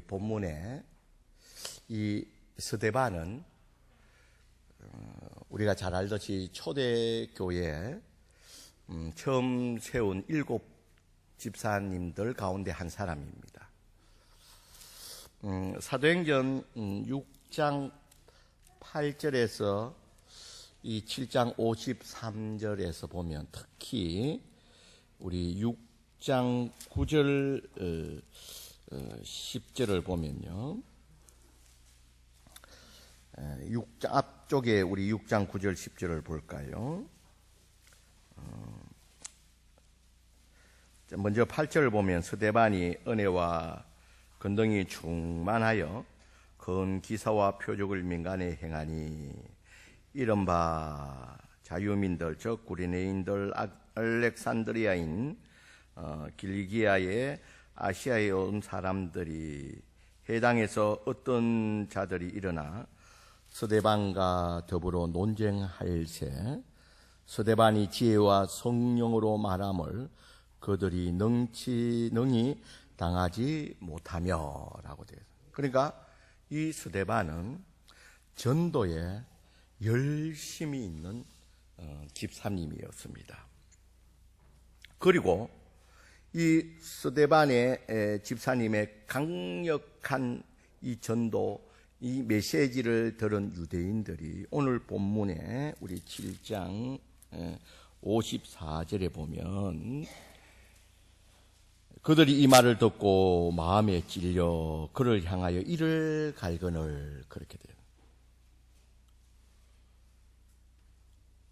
본문에 이 스데반은 우리가 잘 알듯이 초대교회에 처음 세운 7 집사님들 가운데 한 사람입니다. 사도행전 6장 8절에서 이 7장 53절에서 보면 특히 우리 6장 9절 10절을 보면요. 6장 앞쪽에 우리 6장 9절 10절을 볼까요? 먼저 8절을 보면 스데반이 은혜와 건등이 충만하여 큰 기사와 표적을 민간에 행하니 이른바 자유민들 즉 구레네인들 알렉산드리아인 길리기아의 아시아에 온 사람들이 해당에서 어떤 자들이 일어나 스데반과 더불어 논쟁할세 스데반이 지혜와 성령으로 말함을 그들이 능히 당하지 못하며 라고 되어 있습니다. 그러니까 이 스데반은 전도에 열심히 있는 집사님이었습니다. 그리고 이 스데반의 집사님의 강력한 이 전도, 이 메시지를 들은 유대인들이 오늘 본문에 우리 7장 54절에 보면 그들이 이 말을 듣고 마음에 찔려 그를 향하여 이를 갈거늘 그렇게 돼요.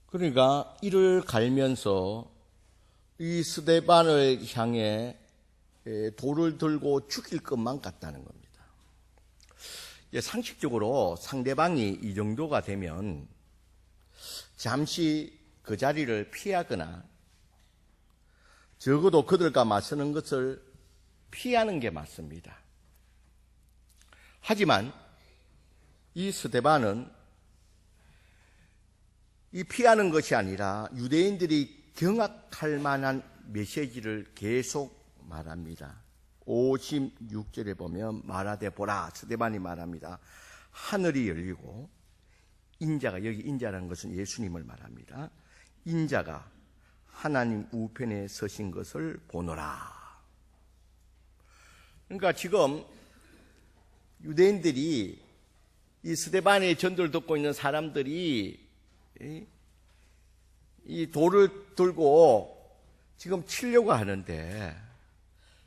그러니까 이를 갈면서 이 스데반을 향해 돌을 들고 죽일 것만 같다는 겁니다. 상식적으로 상대방이 이 정도가 되면 잠시 그 자리를 피하거나 적어도 그들과 맞서는 것을 피하는 게 맞습니다. 하지만 이 스데반은 이 피하는 것이 아니라 유대인들이 경악할 만한 메시지를 계속 말합니다. 56절에 보면 말하되 보라 스데반이 말합니다. 하늘이 열리고 인자가, 여기 인자라는 것은 예수님을 말합니다. 인자가 하나님 우편에 서신 것을 보노라. 그러니까 지금 유대인들이 이 스데반의 전도를 듣고 있는 사람들이 이 돌을 들고 지금 치려고 하는데,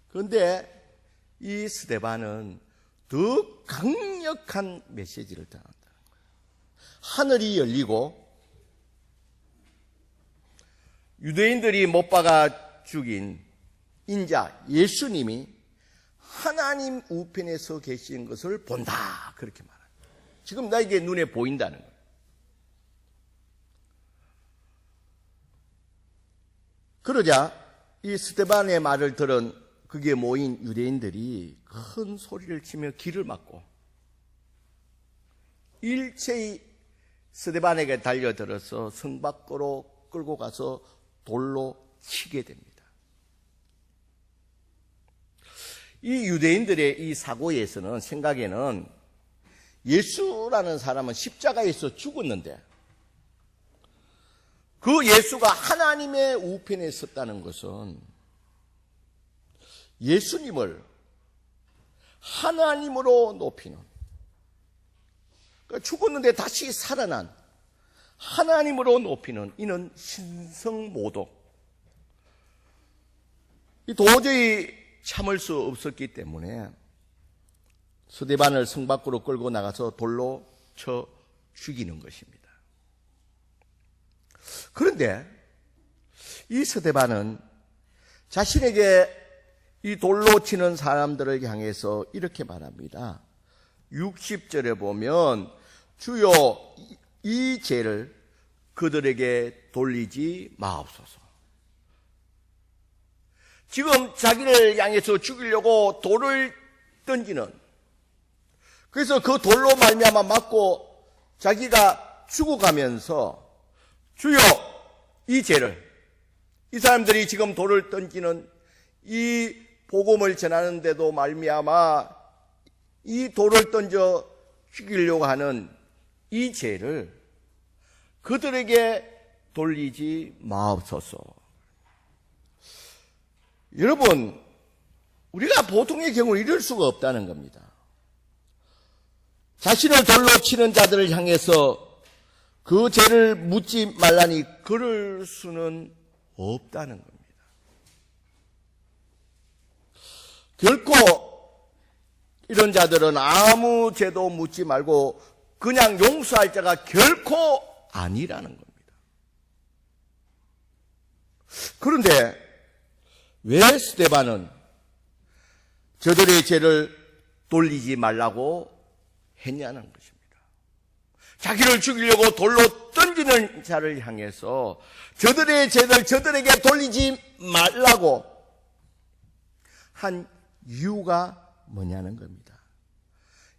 그런데 이 스데반은 더 강력한 메시지를 전한다. 하늘이 열리고 유대인들이 못 박아 죽인 인자 예수님이 하나님 우편에 서 계신 것을 본다. 그렇게 말합니다. 지금 나에게 눈에 보인다는 거예요. 그러자 이 스데반의 말을 들은 거기에 모인 유대인들이 큰 소리를 치며 길을 막고 일체의 스데반에게 달려들어서 성 밖으로 끌고 가서 돌로 치게 됩니다. 이 유대인들의 이 사고에서는, 생각에는 예수라는 사람은 십자가에서 죽었는데 그 예수가 하나님의 우편에 섰다는 것은 예수님을 하나님으로 높이는, 그러니까 죽었는데 다시 살아난 하나님으로 높이는, 이는 신성모독. 도저히 참을 수 없었기 때문에 스데반을 성 밖으로 끌고 나가서 돌로 쳐 죽이는 것입니다. 그런데 이 스데반은 자신에게 이 돌로 치는 사람들을 향해서 이렇게 말합니다. 60절에 보면 주여 이 죄를 그들에게 돌리지 마옵소서. 지금 자기를 향해서 죽이려고 돌을 던지는, 그래서 그 돌로 말미암아 맞고 자기가 죽어가면서 주여 이 죄를, 이 사람들이 지금 돌을 던지는 이 복음을 전하는데도 말미암아 이 돌을 던져 죽이려고 하는 이 죄를 그들에게 돌리지 마옵소서. 여러분, 우리가 보통의 경우 이럴 수가 없다는 겁니다. 자신을 돌로 치는 자들을 향해서 그 죄를 묻지 말라니 그럴 수는 없다는 겁니다. 결코 이런 자들은 아무 죄도 묻지 말고 그냥 용서할 자가 결코 아니라는 겁니다. 그런데 왜 스데반은 저들의 죄를 돌리지 말라고 했냐는 것입니다. 자기를 죽이려고 돌로 던지는 자를 향해서 저들의 죄를 저들에게 돌리지 말라고 한 이유가 뭐냐는 겁니다.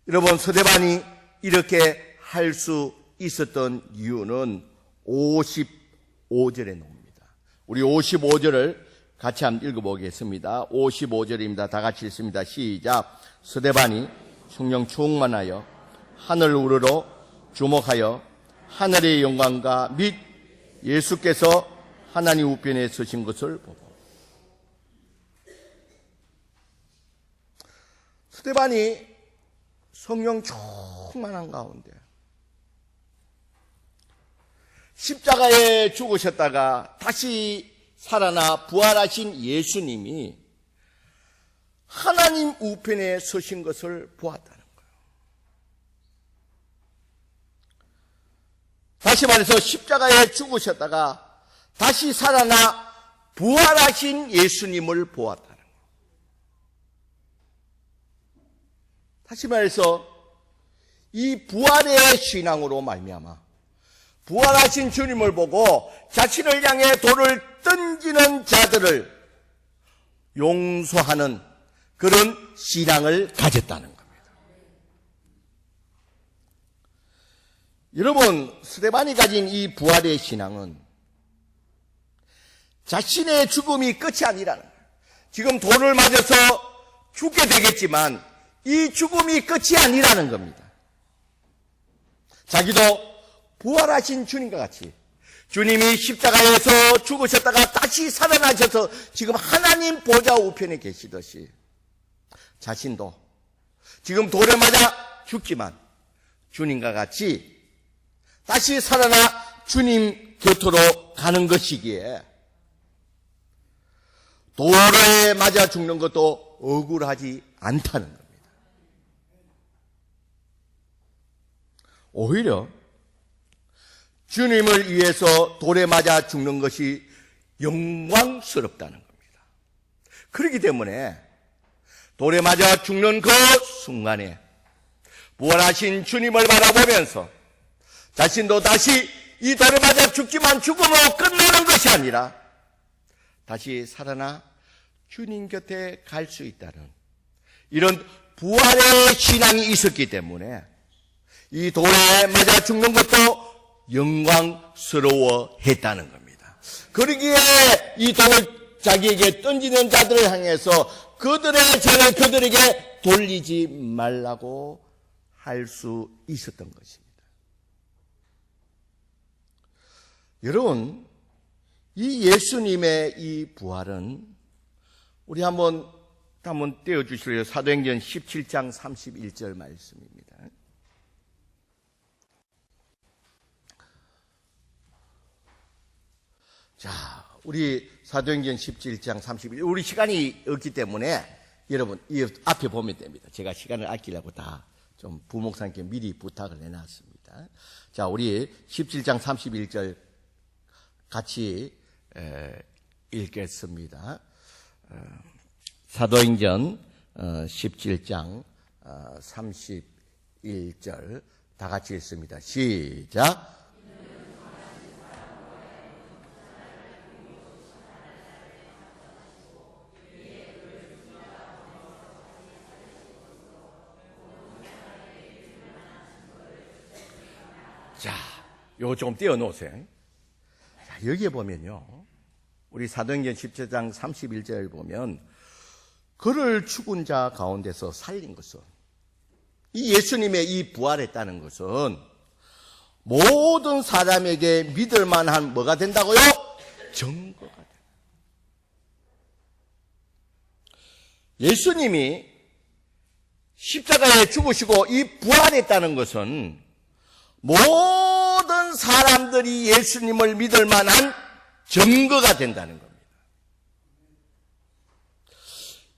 여러분, 스데반이 이렇게 할 수 있었던 이유는 55절에 나옵니다. 우리 55절을 같이 한번 읽어보겠습니다. 55절입니다. 다 같이 읽습니다. 시작. 스데반이 성령 충만하여 하늘 우러러 주목하여 하늘의 영광과 및 예수께서 하나님 우편에 서신 것을 보고. 스데반이 성령 충만한 가운데 십자가에 죽으셨다가 다시 살아나 부활하신 예수님이 하나님 우편에 서신 것을 보았다는 거예요. 다시 말해서 십자가에 죽으셨다가 다시 살아나 부활하신 예수님을 보았다는 거예요. 다시 말해서 이 부활의 신앙으로 말미암아 부활하신 주님을 보고 자신을 향해 돌을 던지는 자들을 용서하는 그런 신앙을 가졌다는 겁니다. 여러분, 스데반이 가진 이 부활의 신앙은 자신의 죽음이 끝이 아니라는 거예요. 지금 돌을 맞아서 죽게 되겠지만 이 죽음이 끝이 아니라는 겁니다. 자기도 부활하신 주님과 같이 주님이 십자가에서 죽으셨다가 다시 살아나셔서 지금 하나님 보좌 우편에 계시듯이 자신도 지금 돌에 맞아 죽지만 주님과 같이 다시 살아나 주님 곁으로 가는 것이기에 돌에 맞아 죽는 것도 억울하지 않다는 겁니다. 오히려 주님을 위해서 돌에 맞아 죽는 것이 영광스럽다는 겁니다. 그렇기 때문에 돌에 맞아 죽는 그 순간에 부활하신 주님을 바라보면서 자신도 다시 이 돌에 맞아 죽지만 죽음으로 끝나는 것이 아니라 다시 살아나 주님 곁에 갈 수 있다는 이런 부활의 신앙이 있었기 때문에 이 돌에 맞아 죽는 것도 영광스러워했다는 겁니다. 그러기에 이 돌을 자기에게 던지는 자들을 향해서 그들의 죄를 그들에게 돌리지 말라고 할 수 있었던 것입니다. 여러분, 이 예수님의 이 부활은 우리 한번 떼어주실래요? 사도행전 17장 31절 말씀입니다. 자, 우리 사도행전 17장 31절, 우리 시간이 없기 때문에 여러분 이 앞에 보면 됩니다. 제가 시간을 아끼려고 다 좀 부목사님께 미리 부탁을 해놨습니다. 자, 우리 17장 31절 같이 읽겠습니다. 사도행전 17장 31절 다 같이 읽습니다. 시작. 자, 요거 좀 띄워놓으세요. 자, 여기에 보면요, 우리 사도행전 17장 31절 보면 그를 죽은 자 가운데서 살린 것은, 이 예수님의 이 부활했다는 것은 모든 사람에게 믿을 만한 뭐가 된다고요? 증거가 된다. 예수님이 십자가에 죽으시고 이 부활했다는 것은 모든 사람들이 예수님을 믿을 만한 증거가 된다는 겁니다.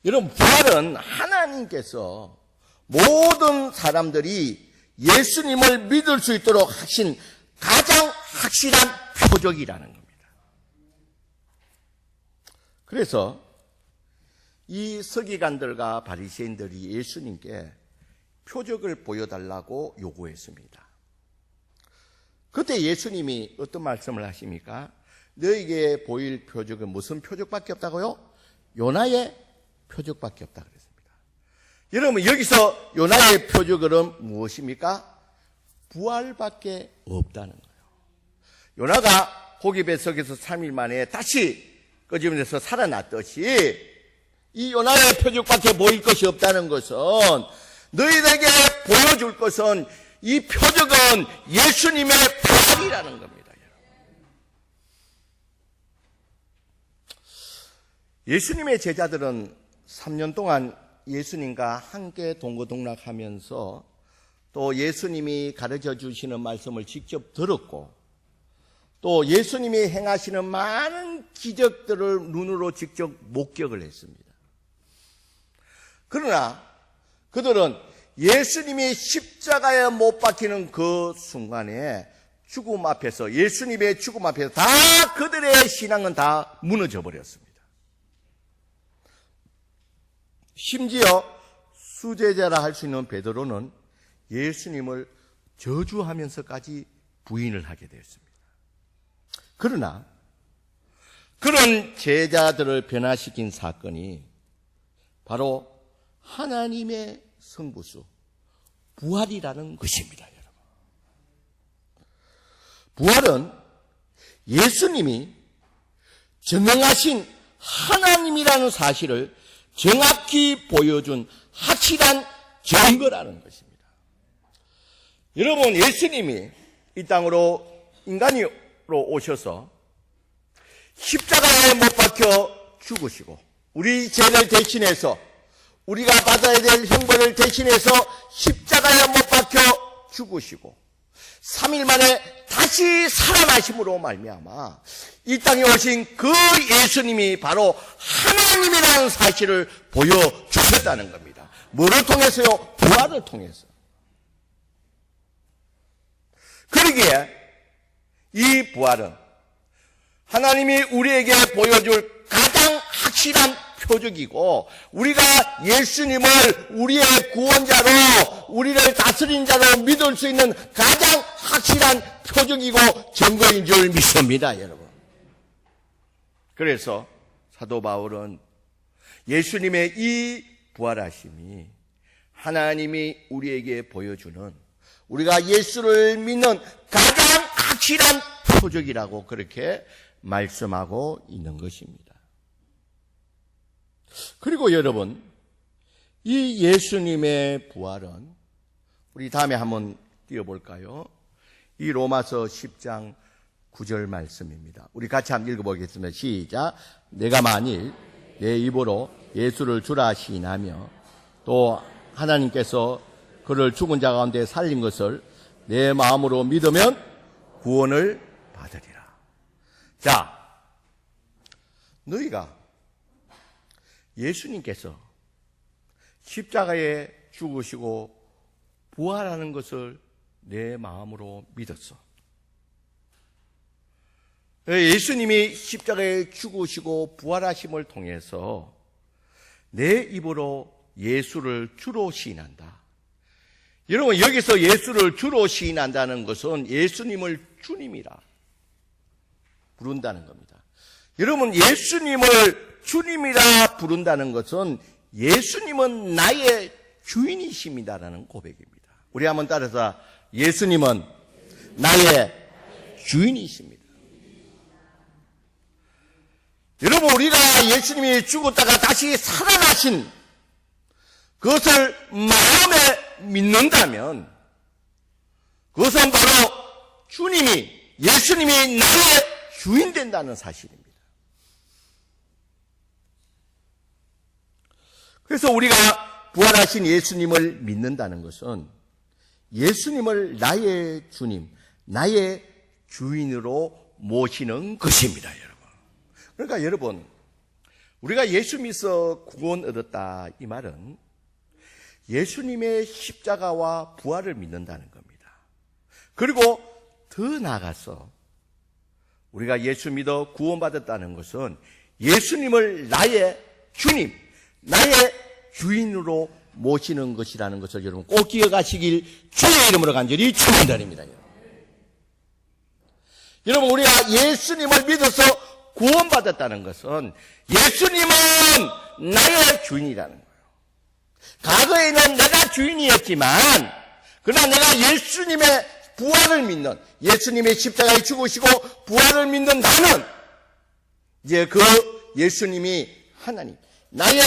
여러분, 부활은 하나님께서 모든 사람들이 예수님을 믿을 수 있도록 하신 가장 확실한 표적이라는 겁니다. 그래서 이 서기관들과 바리새인들이 예수님께 표적을 보여달라고 요구했습니다. 그때 예수님이 어떤 말씀을 하십니까? 너에게 보일 표적은 무슨 표적밖에 없다고요? 요나의 표적밖에 없다 그랬습니다. 여러분, 여기서 요나의 표적은 무엇입니까? 부활밖에 없다는 거예요. 요나가 고기 뱃속에서 3일 만에 다시 끄집어내서 살아났듯이 이 요나의 표적밖에 보일 것이 없다는 것은, 너희들에게 보여줄 것은, 이 표적은 예수님의 부활이라는 겁니다. 예수님의 제자들은 3년 동안 예수님과 함께 동거동락하면서 또 예수님이 가르쳐 주시는 말씀을 직접 들었고, 또 예수님이 행하시는 많은 기적들을 눈으로 직접 목격을 했습니다. 그러나 그들은 예수님이 십자가에 못 박히는 그 순간에 죽음 앞에서, 예수님의 죽음 앞에서 다 그들의 신앙은 다 무너져 버렸습니다. 심지어 수제자라 할 수 있는 베드로는 예수님을 저주하면서까지 부인을 하게 되었습니다. 그러나 그런 제자들을 변화시킨 사건이 바로 하나님의 성부수, 부활이라는 것입니다, 여러분. 부활은 예수님이 전능하신 하나님이라는 사실을 정확히 보여준 확실한 증거라는 것입니다. 여러분, 예수님이 이 땅으로 인간으로 오셔서 십자가에 못 박혀 죽으시고 우리 죄를 대신해서, 우리가 받아야 될 형벌을 대신해서 십자가에 못 박혀 죽으시고 3일 만에 다시 살아나심으로 말미암아 이 땅에 오신 그 예수님이 바로 하나님이라는 사실을 보여주셨다는 겁니다. 뭐를 통해서요? 부활을 통해서. 그러기에 이 부활은 하나님이 우리에게 보여줄 가장 확실한 표적이고, 우리가 예수님을 우리의 구원자로, 우리를 다스린 자로 믿을 수 있는 가장 확실한 표적이고 증거인 줄 믿습니다, 여러분. 그래서 사도 바울은 예수님의 이 부활하심이 하나님이 우리에게 보여주는, 우리가 예수를 믿는 가장 확실한 표적이라고 그렇게 말씀하고 있는 것입니다. 그리고 여러분, 이 예수님의 부활은, 우리 다음에 한번 띄워볼까요? 이 로마서 10장 9절 말씀입니다. 우리 같이 한번 읽어보겠습니다. 시작. 내가 만일 내 입으로 예수를 주라 시인하며 또 하나님께서 그를 죽은 자 가운데 살린 것을 내 마음으로 믿으면 구원을 받으리라. 자, 너희가 예수님께서 십자가에 죽으시고 부활하는 것을 내 마음으로 믿었어. 예수님이 십자가에 죽으시고 부활하심을 통해서 내 입으로 예수를 주로 시인한다. 여러분, 여기서 예수를 주로 시인한다는 것은 예수님을 주님이라 부른다는 겁니다. 여러분, 예수님을 주님이라 부른다는 것은 예수님은 나의 주인이십니다라는 고백입니다. 우리 한번 따라서, 예수님은 나의 주인이십니다. 여러분, 우리가 예수님이 죽었다가 다시 살아나신 그것을 마음에 믿는다면 그것은 바로 예수님이 나의 주인 된다는 사실입니다. 그래서 우리가 부활하신 예수님을 믿는다는 것은 예수님을 나의 주님, 나의 주인으로 모시는 것입니다, 여러분. 그러니까 여러분, 우리가 예수 믿어 구원 얻었다, 이 말은 예수님의 십자가와 부활을 믿는다는 겁니다. 그리고 더 나아가서 우리가 예수 믿어 구원받았다는 것은 예수님을 나의 주님, 나의 주인으로 모시는 것이라는 것을 여러분 꼭 기억하시길 주의 이름으로 간절히 축원드립니다. 여러분, 우리가 예수님을 믿어서 구원받았다는 것은 예수님은 나의 주인이라는 거예요. 과거에는 내가 주인이었지만, 그러나 내가 예수님의 부활을 믿는, 예수님의 십자가에 죽으시고 부활을 믿는 나는 이제 그 예수님이 하나님, 나의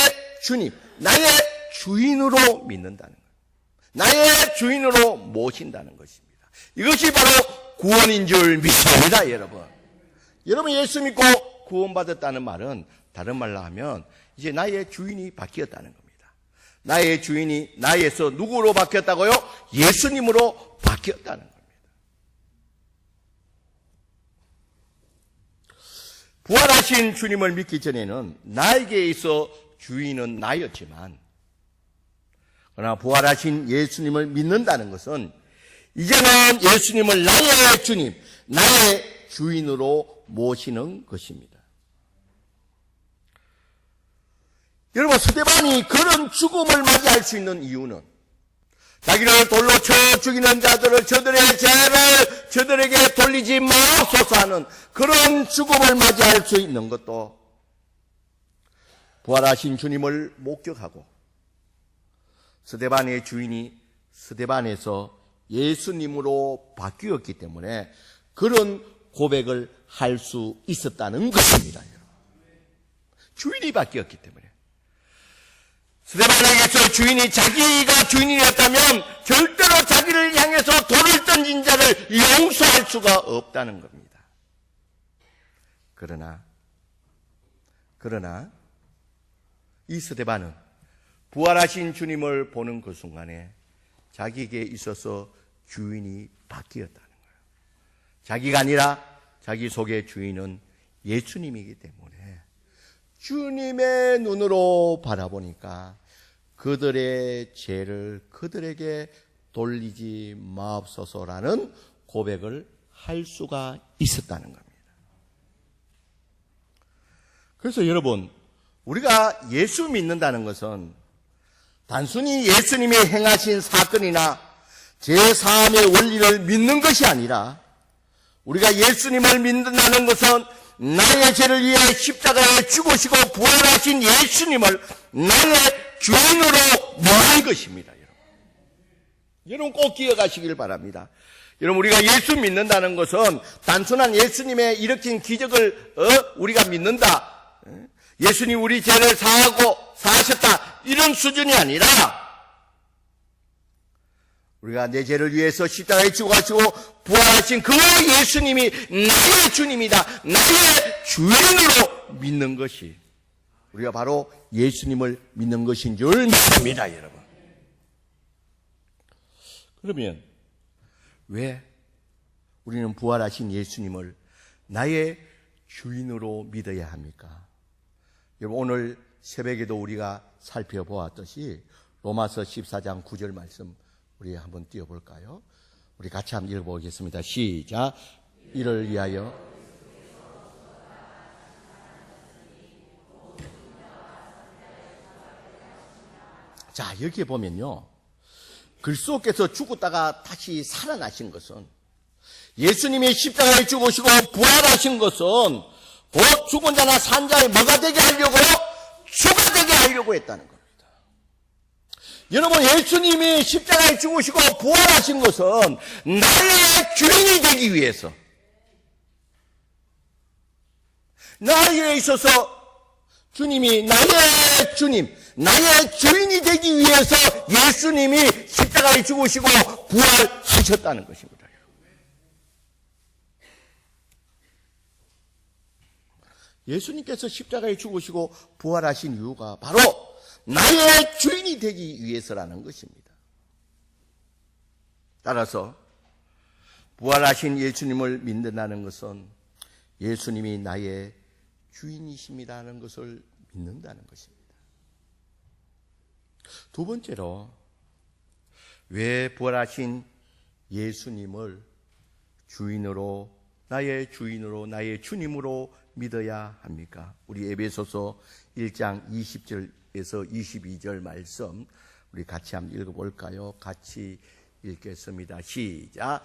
주님, 나의 주인으로 믿는다는 거예요. 나의 주인으로 모신다는 것입니다. 이것이 바로 구원인 줄 믿습니다, 여러분. 여러분, 예수 믿고 구원받았다는 말은 다른 말로 하면 이제 나의 주인이 바뀌었다는 겁니다. 나의 주인이 나에서 누구로 바뀌었다고요? 예수님으로 바뀌었다는 겁니다. 부활하신 주님을 믿기 전에는 나에게 있어 주인은 나였지만, 그러나 부활하신 예수님을 믿는다는 것은 이제는 예수님을 나의 주님, 나의 주인으로 모시는 것입니다. 여러분, 스데반이 그런 죽음을 맞이할 수 있는 이유는 자기를 돌로 쳐 죽이는 자들을 저들의 죄를 저들에게 돌리지 마옵소서 하는 그런 죽음을 맞이할 수 있는 것도 부활하신 주님을 목격하고 스데반의 주인이 스데반에서 예수님으로 바뀌었기 때문에 그런 고백을 할 수 있었다는 것입니다. 주인이 바뀌었기 때문에. 스데반에게서 주인이 자기가 주인이었다면 절대로 자기를 향해서 돌을 던진 자를 용서할 수가 없다는 겁니다. 그러나 이 스데반은 부활하신 주님을 보는 그 순간에 자기에게 있어서 주인이 바뀌었다는 거예요. 자기가 아니라 자기 속의 주인은 예수님이기 때문에 주님의 눈으로 바라보니까 그들의 죄를 그들에게 돌리지 마옵소서라는 고백을 할 수가 있었다는 겁니다. 그래서 여러분, 우리가 예수 믿는다는 것은 단순히 예수님이 행하신 사건이나 제사함의 원리를 믿는 것이 아니라 우리가 예수님을 믿는다는 것은 나의 죄를 위해 십자가에 죽으시고 부활하신 예수님을 나의 주인으로 모는 것입니다. 여러분 꼭 기억하시길 바랍니다. 여러분, 우리가 예수 믿는다는 것은 단순한 예수님의 일으킨 기적을 우리가 믿는다, 예수님 우리 죄를 사하고 사하셨다, 이런 수준이 아니라 우리가 내 죄를 위해서 십자가에 죽어가시고 부활하신 그 예수님이 나의 주님이다, 나의 주인으로 믿는 것이 우리가 바로 예수님을 믿는 것인 줄 믿습니다, 여러분. 그러면 왜 우리는 부활하신 예수님을 나의 주인으로 믿어야 합니까? 여러분, 오늘 새벽에도 우리가 살펴보았듯이 로마서 14장 9절 말씀 우리 한번 띄워볼까요? 우리 같이 한번 읽어보겠습니다. 시작. 이를 위하여 자, 여기에 보면요, 그리스도께서 죽었다가 다시 살아나신 것은, 예수님이 십자가에 죽으시고 부활하신 것은 곧 죽은 자나 산 자의 뭐가 되게 하려고요? 주가 되게 하려고 했다는 겁니다. 여러분, 예수님이 십자가에 죽으시고 부활하신 것은 나의 주인이 되기 위해서, 나에게 있어서 주님이 나의 주님, 나의 주인이 되기 위해서 예수님이 십자가에 죽으시고 부활하셨다는 것입니다. 예수님께서 십자가에 죽으시고 부활하신 이유가 바로 나의 주인이 되기 위해서라는 것입니다. 따라서 부활하신 예수님을 믿는다는 것은 예수님이 나의 주인이십니다라는 것을 믿는다는 것입니다. 두 번째로, 왜 부활하신 예수님을 주인으로, 나의 주인으로, 나의 주님으로 믿어야 합니까? 우리 에베소서 1장 20절에서 22절 말씀 우리 같이 한번 읽어볼까요? 같이 읽겠습니다. 시작.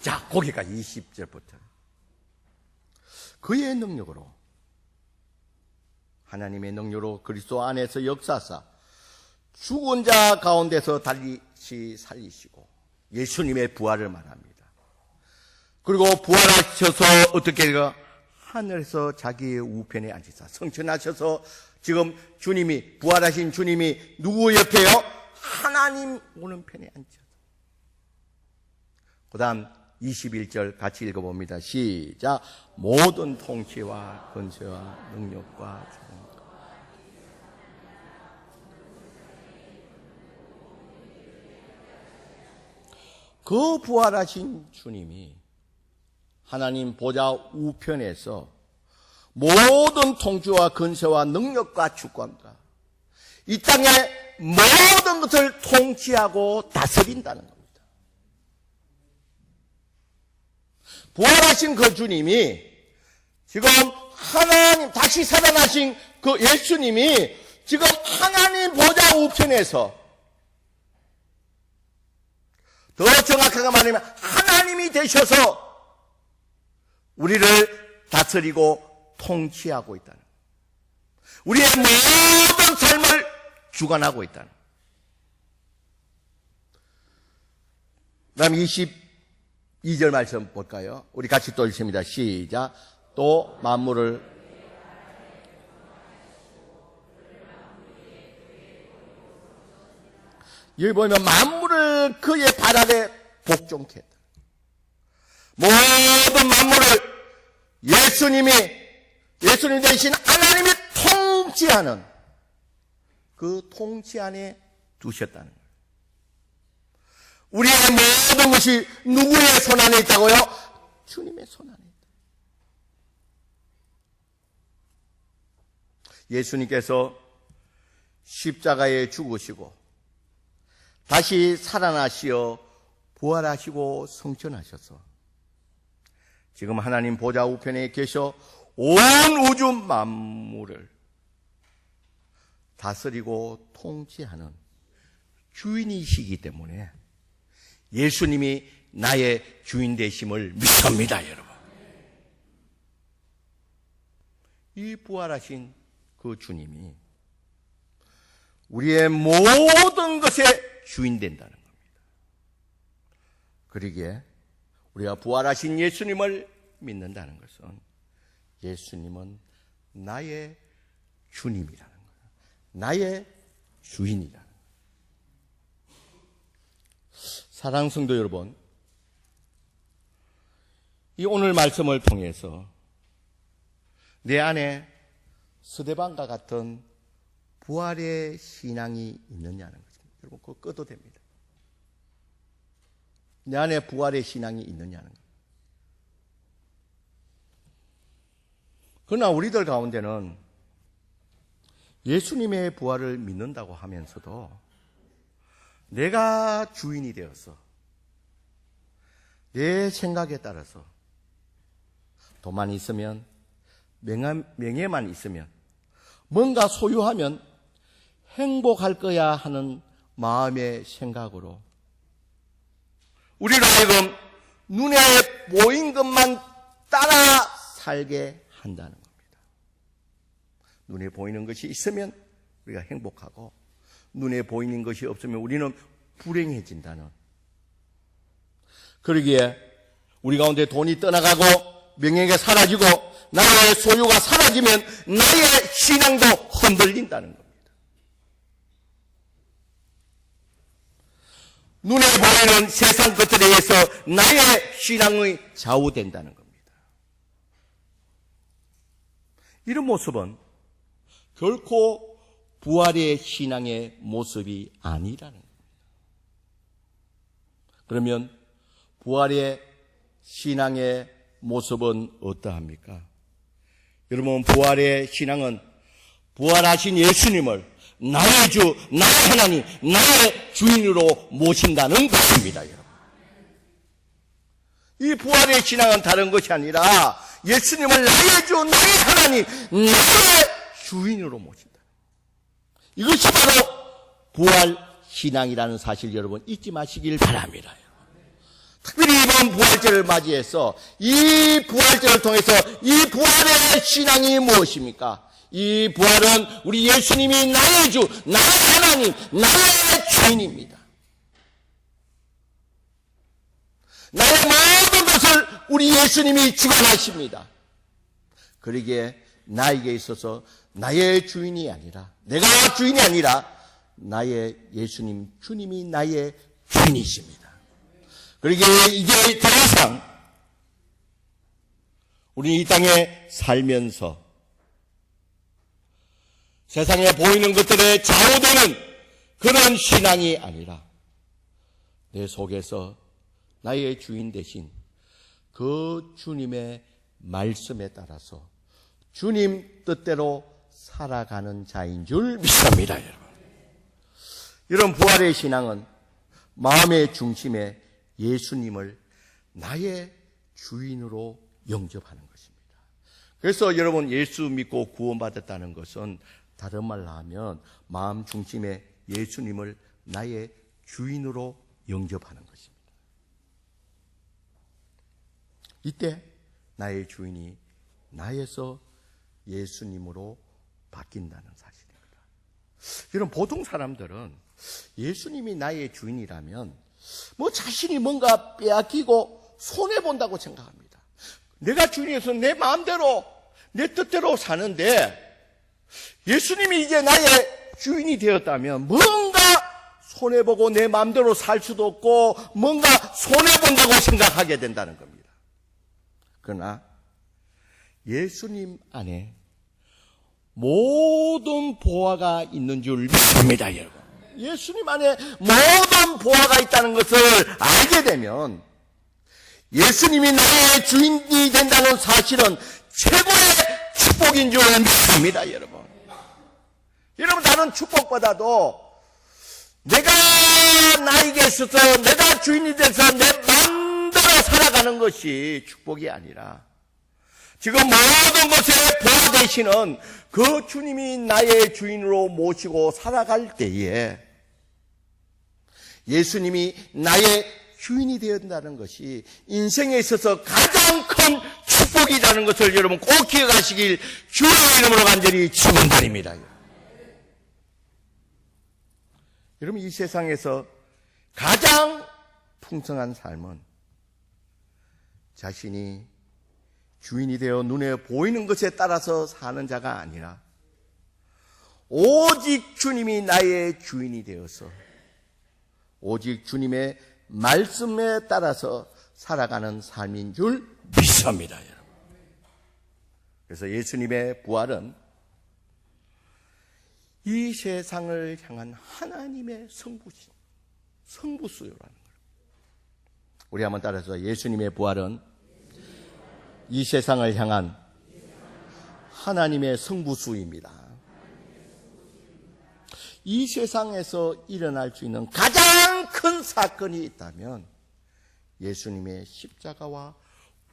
자, 거기까지 20절부터. 그의 능력으로, 하나님의 능력으로 그리스도 안에서 역사하사 죽은 자 가운데서 다시 살리시고, 예수님의 부활을 말합니다. 그리고 부활하셔서 어떻게 해요? 하늘에서 자기의 우편에 앉으사 성천하셔서 지금 주님이, 부활하신 주님이 누구 옆에요? 하나님 오른편에 앉으셔서. 그 다음 21절 같이 읽어봅니다. 시작. 모든 통치와 권세와 능력과 주권과 그 부활하신 주님이 하나님 보좌 우편에서 모든 통치와 권세와 능력과 주권과 이 땅의 모든 것을 통치하고 다스린다는 겁니다. 부활하신 그 주님이 지금 하나님, 다시 살아나신 그 예수님이 지금 하나님 보좌 우편에서, 더 정확하게 말하면 하나님이 되셔서 우리를 다스리고 통치하고 있다는, 우리의 모든 삶을 주관하고 있다는. 그 다음 22절 말씀 볼까요? 우리 같이 또 읽습니다. 시작. 또 만물을 여기 보면 만물을 그의 발 아래 복종케 했다. 모든 만물을 예수님 대신 하나님이 통치하는 그 통치 안에 두셨다는 거예요. 우리의 모든 것이 누구의 손 안에 있다고요? 주님의 손 안에 있다. 예수님께서 십자가에 죽으시고 다시 살아나시어 부활하시고 성천하셔서 지금 하나님 보좌 우편에 계셔 온 우주 만물을 다스리고 통치하는 주인이시기 때문에 예수님이 나의 주인 되심을 믿습니다, 여러분. 이 부활하신 그 주님이 우리의 모든 것의 주인 된다는 겁니다. 그러기에 우리가 부활하신 예수님을 믿는다는 것은 예수님은 나의 주님이라는 거예요. 나의 주인이라는 거예요. 사랑하는 성도 여러분, 이 오늘 말씀을 통해서 내 안에 스데반과 같은 부활의 신앙이 있느냐는 것입니다. 여러분, 그거 꺼도 됩니다. 내 안에 부활의 신앙이 있느냐는 거예요. 그러나 우리들 가운데는 예수님의 부활을 믿는다고 하면서도 내가 주인이 되어서 내 생각에 따라서 돈만 있으면, 명예만 있으면, 뭔가 소유하면 행복할 거야 하는 마음의 생각으로 우리를 하여금 눈에 보인 것만 따라 살게 한다는 겁니다. 눈에 보이는 것이 있으면 우리가 행복하고, 눈에 보이는 것이 없으면 우리는 불행해진다는. 그러기에 우리 가운데 돈이 떠나가고 명예가 사라지고 나의 소유가 사라지면 나의 신앙도 흔들린다는 겁니다. 눈에 보이는 세상 것들에 의해서 나의 신앙이 좌우된다는 겁니다. 이런 모습은 결코 부활의 신앙의 모습이 아니라는 겁니다. 그러면 부활의 신앙의 모습은 어떠합니까? 여러분, 부활의 신앙은 부활하신 예수님을 나의 주, 나의 하나님, 나의 주인으로 모신다는 것입니다, 여러분. 이 부활의 신앙은 다른 것이 아니라 예수님을 나의 주, 나의 하나님, 나의 주인으로 모신다. 이것이 바로 부활 신앙이라는 사실 여러분 잊지 마시길 바랍니다. 특별히 이번 부활절을 맞이해서 이 부활절을 통해서 이 부활의 신앙이 무엇입니까? 이 부활은 우리 예수님이 나의 주, 나의 하나님, 나의 주인입니다. 나의 모든 것을 우리 예수님이 주관하십니다. 그러기에 나에게 있어서 나의 주인이 아니라, 내가 주인이 아니라 나의 예수님, 주님이 나의 주인이십니다. 그러기에 이제 더 이상 우리 이 땅에 살면서 세상에 보이는 것들에 좌우되는 그런 신앙이 아니라 내 속에서 나의 주인 대신 그 주님의 말씀에 따라서 주님 뜻대로 살아가는 자인 줄 믿습니다, 여러분. 이런 부활의 신앙은 마음의 중심에 예수님을 나의 주인으로 영접하는 것입니다. 그래서 여러분, 예수 믿고 구원받았다는 것은 다른 말로 하면 마음 중심에 예수님을 나의 주인으로 영접하는 것입니다. 이때 나의 주인이 나에서 예수님으로 바뀐다는 사실입니다. 여러분, 보통 사람들은 예수님이 나의 주인이라면 뭐 자신이 뭔가 빼앗기고 손해본다고 생각합니다. 내가 주인이어서 내 마음대로 내 뜻대로 사는데 예수님이 이제 나의 주인이 되었다면 뭔가 손해보고 내 마음대로 살 수도 없고 뭔가 손해본다고 생각하게 된다는 겁니다. 그러나 예수님 안에 모든 보화가 있는 줄 믿습니다, 여러분. 예수님 안에 모든 보화가 있다는 것을 알게 되면 예수님이 나의 주인이 된다는 사실은 최고의 축복인 줄 믿습니다, 여러분. 여러분, 다른 축복보다도 내가 나에게 있어서 내가 주인이 돼서 내 마음대로 살아가는 것이 축복이 아니라 지금 모든 것의 보화 되시는 그 주님이 나의 주인으로 모시고 살아갈 때에 예수님이 나의 주인이 되었다는 것이 인생에 있어서 가장 큰 축복이라는 것을 여러분 꼭 기억하시길 주의 이름으로 간절히 축원드립니다. 여러분, 이 세상에서 가장 풍성한 삶은 자신이 주인이 되어 눈에 보이는 것에 따라서 사는 자가 아니라 오직 주님이 나의 주인이 되어서 오직 주님의 말씀에 따라서 살아가는 삶인 줄 믿습니다, 여러분. 그래서 예수님의 부활은 이 세상을 향한 하나님의 성부수요라는 거예요. 우리 한번 따라서 예수님의 부활은 이 세상을 향한 하나님의 성부수입니다. 이 세상에서 일어날 수 있는 가장 큰 사건이 있다면 예수님의 십자가와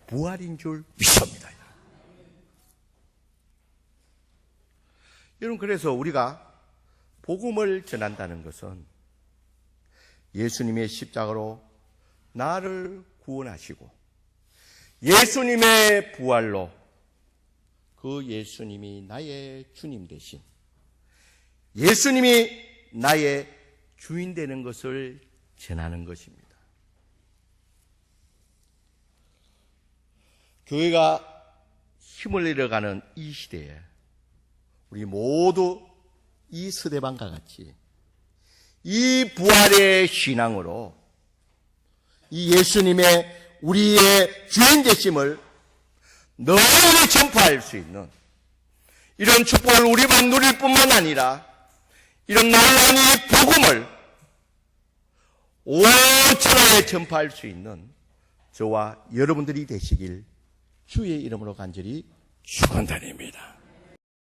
부활인 줄 믿습니다. 여러분, 그래서 우리가 복음을 전한다는 것은 예수님의 십자가로 나를 구원하시고 예수님의 부활로 그 예수님이 나의 주님 되신 예수님이 나의 주인 되는 것을 전하는 것입니다. 교회가 힘을 잃어가는 이 시대에 우리 모두 이 서대방과 같이 이 부활의 신앙으로 이 예수님의 우리의 주인 되심을 널리 전파할 수 있는 이런 축복을 우리만 누릴 뿐만 아니라 이런 놀라운 이 복음을 온 천하에 전파할 수 있는 저와 여러분들이 되시길 주의 이름으로 간절히 축원드립니다.